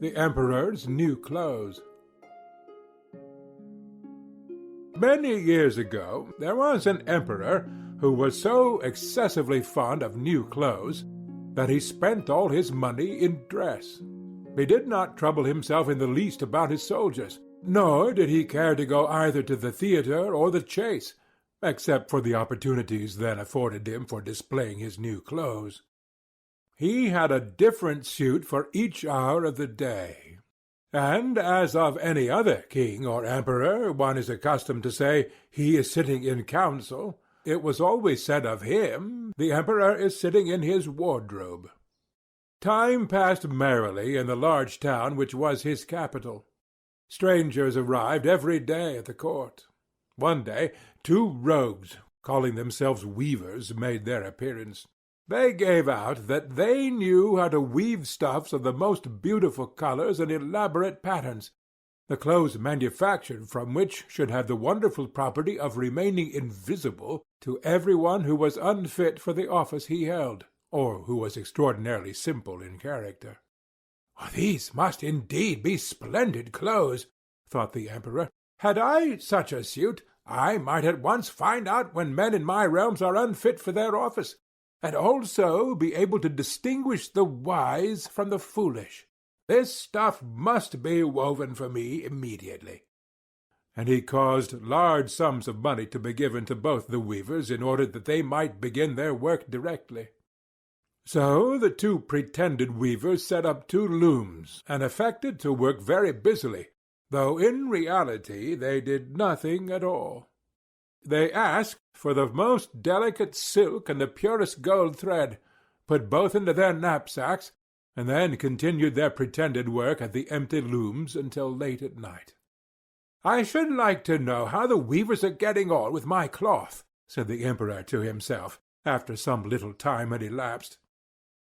The Emperor's New Clothes. Many years ago there was an emperor who was so excessively fond of new clothes that he spent all his money in dress. He did not trouble himself in the least about his soldiers, nor did he care to go either to the theatre or the chase, except for the opportunities then afforded him for displaying his new clothes. He had a different suit for each hour of the day, and as of any other king or emperor one is accustomed to say, "He is sitting in council," it was always said of him, "The emperor is sitting in his wardrobe." Time passed merrily in the large town which was his capital. Strangers arrived every day at the court. One day 2 rogues, calling themselves weavers, made their appearance. They gave out that they knew how to weave stuffs of the most beautiful colors and elaborate patterns, the clothes manufactured from which should have the wonderful property of remaining invisible to every one who was unfit for the office he held, or who was extraordinarily simple in character. "These must indeed be splendid clothes," thought the emperor. "Had I such a suit, I might at once find out when men in my realms are unfit for their office, and also be able to distinguish the wise from the foolish. This stuff must be woven for me immediately." And he caused large sums of money to be given to both the weavers in order that they might begin their work directly. So the 2 pretended weavers set up 2 looms, and affected to work very busily, though in reality they did nothing at all. They asked for the most delicate silk and the purest gold thread, put both into their knapsacks, and then continued their pretended work at the empty looms until late at night. "I should like to know how the weavers are getting on with my cloth," said the emperor to himself, after some little time had elapsed.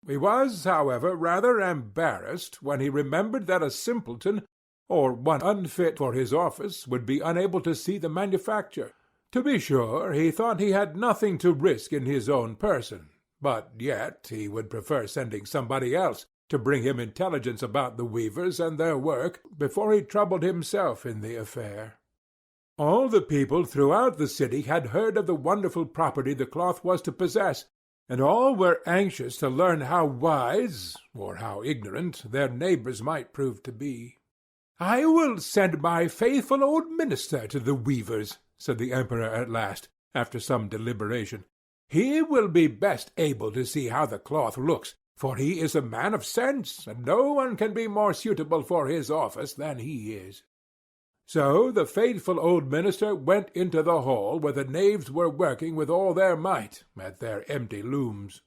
He was, however, rather embarrassed when he remembered that a simpleton, or one unfit for his office, would be unable to see the manufacture. To be sure, he thought he had nothing to risk in his own person, but yet he would prefer sending somebody else to bring him intelligence about the weavers and their work before he troubled himself in the affair. All the people throughout the city had heard of the wonderful property the cloth was to possess, and all were anxious to learn how wise, or how ignorant, their neighbors might prove to be. "I will send my faithful old minister to the weavers," said the emperor at last, after some deliberation. "He will be best able to see how the cloth looks, for he is a man of sense, and no one can be more suitable for his office than he is." So the faithful old minister went into the hall where the knaves were working with all their might at their empty looms.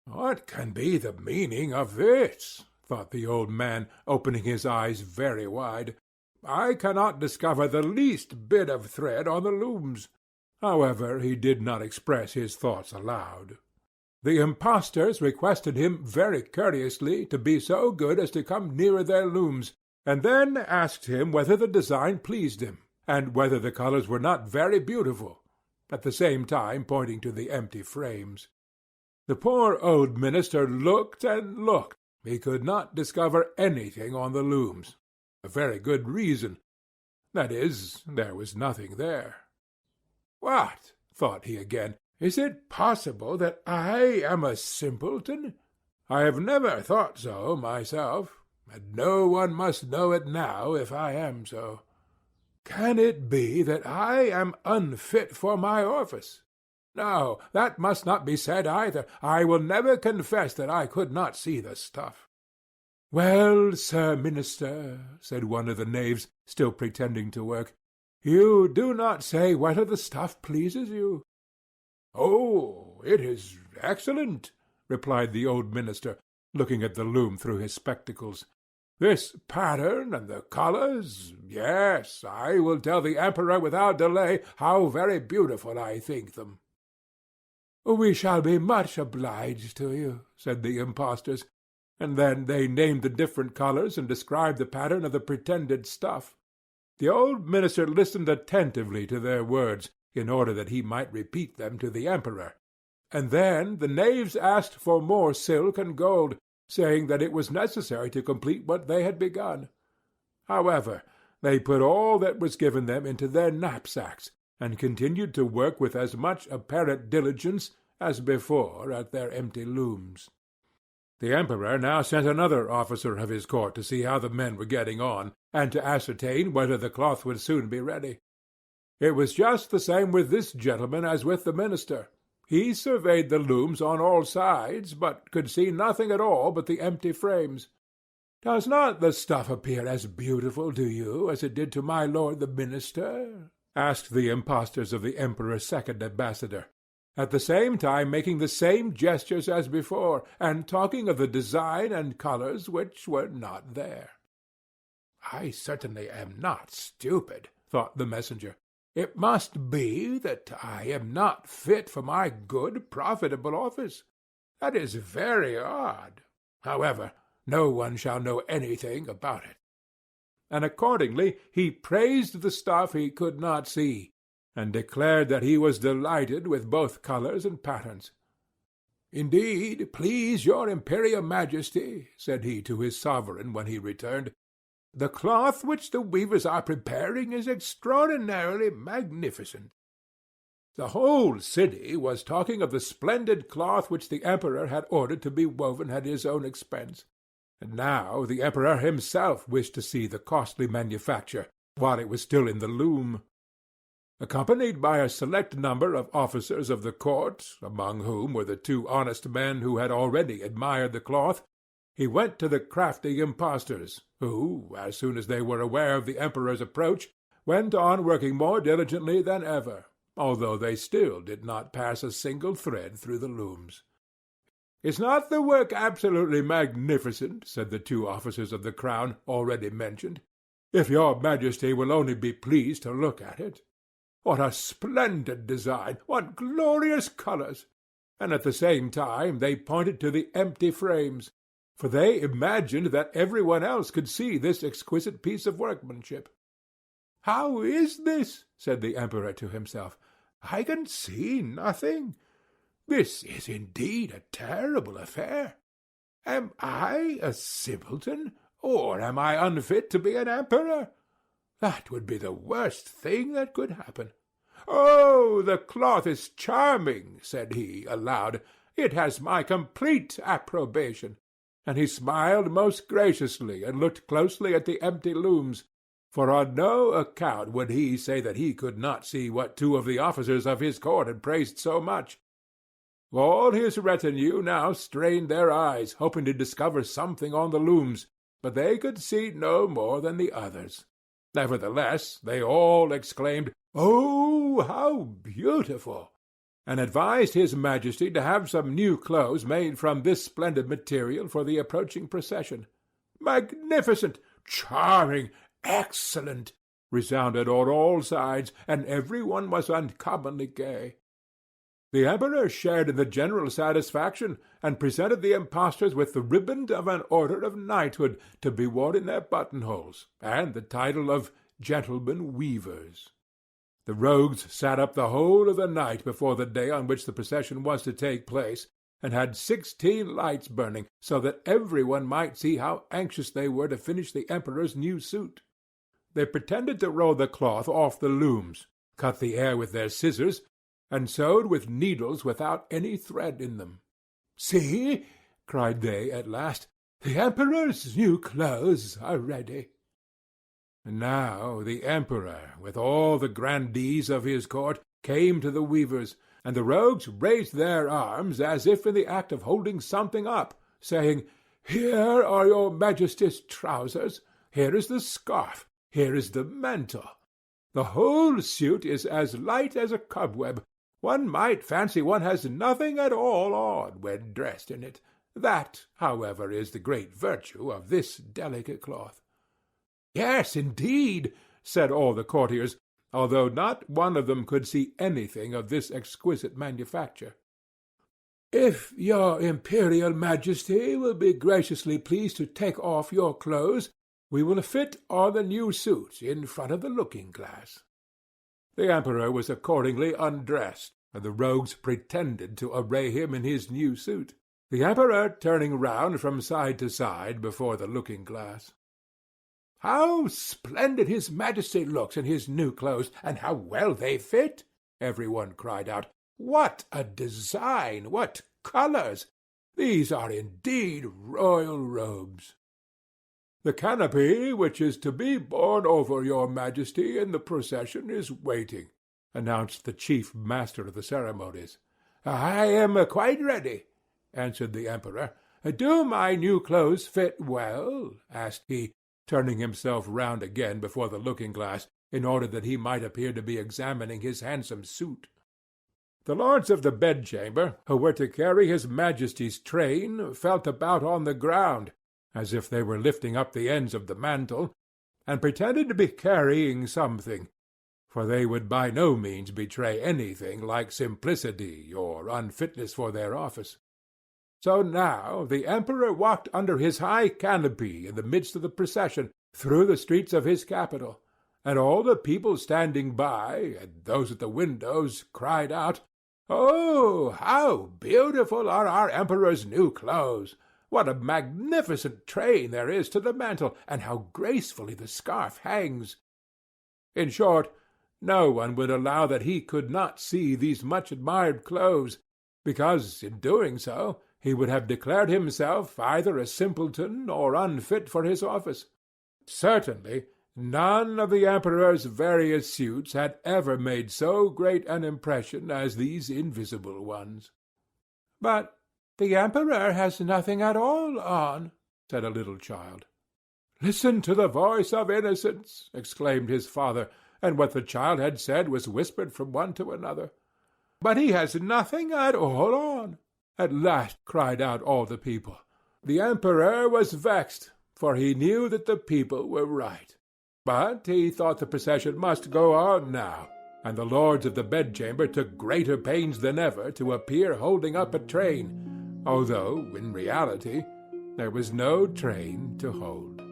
"What can be the meaning of this?" thought the old man, opening his eyes very wide. "I cannot discover the least bit of thread on the looms." However, he did not express his thoughts aloud. The impostors requested him very courteously to be so good as to come nearer their looms, and then asked him whether the design pleased him, and whether the colors were not very beautiful, at the same time pointing to the empty frames. The poor old minister looked and looked. He could not discover anything on the looms. A very good reason. That is, there was nothing there. "What?" thought he again. "Is it possible that I am a simpleton? I have never thought so myself, and no one must know it now if I am so. Can it be that I am unfit for my office? No, that must not be said either. I will never confess that I could not see the stuff." "Well, Sir Minister," said one of the knaves, still pretending to work, "you do not say whether the stuff pleases you." "Oh, it is excellent," replied the old minister, looking at the loom through his spectacles. "This pattern and the colors, yes, I will tell the emperor without delay how very beautiful I think them." "We shall be much obliged to you," said the impostors, and then they named the different colors and described the pattern of the pretended stuff. The old minister listened attentively to their words, in order that he might repeat them to the emperor, and then the knaves asked for more silk and gold, saying that it was necessary to complete what they had begun. However, they put all that was given them into their knapsacks, and continued to work with as much apparent diligence as before at their empty looms. The Emperor now sent another officer of his court to see how the men were getting on, and to ascertain whether the cloth would soon be ready. It was just the same with this gentleman as with the minister. He surveyed the looms on all sides, but could see nothing at all but the empty frames. "Does not the stuff appear as beautiful to you as it did to my lord the minister?" asked the impostors of the Emperor's second ambassador, at the same time making the same gestures as before, and talking of the design and colours which were not there. "I certainly am not stupid," thought the messenger. "It must be that I am not fit for my good, profitable office. That is very odd. However, no one shall know anything about it." And accordingly he praised the stuff he could not see, and declared that he was delighted with both colours and patterns. "Indeed, please your Imperial Majesty," said he to his sovereign when he returned, "the cloth which the weavers are preparing is extraordinarily magnificent." The whole city was talking of the splendid cloth which the Emperor had ordered to be woven at his own expense. And now the Emperor himself wished to see the costly manufacture while it was still in the loom. Accompanied by a select number of officers of the court, among whom were the two honest men who had already admired the cloth, he went to the crafty impostors, who, as soon as they were aware of the Emperor's approach, went on working more diligently than ever, although they still did not pass a single thread through the looms. "Is not the work absolutely magnificent?" said the two officers of the crown already mentioned. "If your Majesty will only be pleased to look at it. What a splendid design! What glorious colours!" And at the same time they pointed to the empty frames, for they imagined that every one else could see this exquisite piece of workmanship. "How is this?" said the Emperor to himself. "I can see nothing. This is indeed a terrible affair. Am I a simpleton, or am I unfit to be an emperor? That would be the worst thing that could happen. Oh, the cloth is charming," said he, aloud. "It has my complete approbation." And he smiled most graciously and looked closely at the empty looms, for on no account would he say that he could not see what two of the officers of his court had praised so much. All his retinue now strained their eyes, hoping to discover something on the looms, but they could see no more than the others. Nevertheless, they all exclaimed, "Oh, how beautiful!" and advised his Majesty to have some new clothes made from this splendid material for the approaching procession. "Magnificent! Charming! Excellent!" resounded on all sides, and every one was uncommonly gay. The Emperor shared in the general satisfaction, and presented the impostors with the riband of an order of knighthood to be worn in their buttonholes, and the title of gentlemen weavers. The rogues sat up the whole of the night before the day on which the procession was to take place, and had 16 lights burning, so that every one might see how anxious they were to finish the Emperor's new suit. They pretended to roll the cloth off the looms, cut the air with their scissors, and sewed with needles without any thread in them. "See," cried they at last, "the Emperor's new clothes are ready." And now the Emperor, with all the grandees of his court, came to the weavers, and the rogues raised their arms as if in the act of holding something up, saying, "Here are your Majesty's trousers, here is the scarf, here is the mantle. The whole suit is as light as a cobweb. One might fancy one has nothing at all on when dressed in it. That, however, is the great virtue of this delicate cloth." "Yes, indeed," said all the courtiers, although not one of them could see anything of this exquisite manufacture. "If your Imperial Majesty will be graciously pleased to take off your clothes, we will fit on the new suit in front of the looking-glass." The Emperor was accordingly undressed, and the rogues pretended to array him in his new suit. the Emperor turning round from side to side before the looking-glass. "How splendid his Majesty looks in his new clothes, and how well they fit!" every one cried out. "What a design! What colours! These are indeed royal robes." "The canopy which is to be borne over your Majesty in the procession is waiting," announced the chief master of the ceremonies. "I am quite ready," answered the Emperor. "Do my new clothes fit well?" asked he, turning himself round again before the looking-glass, in order that he might appear to be examining his handsome suit. The lords of the bedchamber, who were to carry his Majesty's train, felt about on the ground, as if they were lifting up the ends of the mantle, and pretended to be carrying something, for they would by no means betray anything like simplicity or unfitness for their office. So now the Emperor walked under his high canopy in the midst of the procession, through the streets of his capital, and all the people standing by, and those at the windows, cried out, "Oh, how beautiful are our Emperor's new clothes! What a magnificent train there is to the mantle, and how gracefully the scarf hangs!" In short, no one would allow that he could not see these much-admired clothes, because, in doing so, he would have declared himself either a simpleton or unfit for his office. Certainly, none of the Emperor's various suits had ever made so great an impression as these invisible ones. "But the Emperor has nothing at all on," said a little child. "Listen to the voice of innocence!" exclaimed his father, and what the child had said was whispered from one to another. "But he has nothing at all on!" at last cried out all the people. The Emperor was vexed, for he knew that the people were right. But he thought the procession must go on now, and the lords of the bedchamber took greater pains than ever to appear holding up a train, although, in reality, there was no train to hold.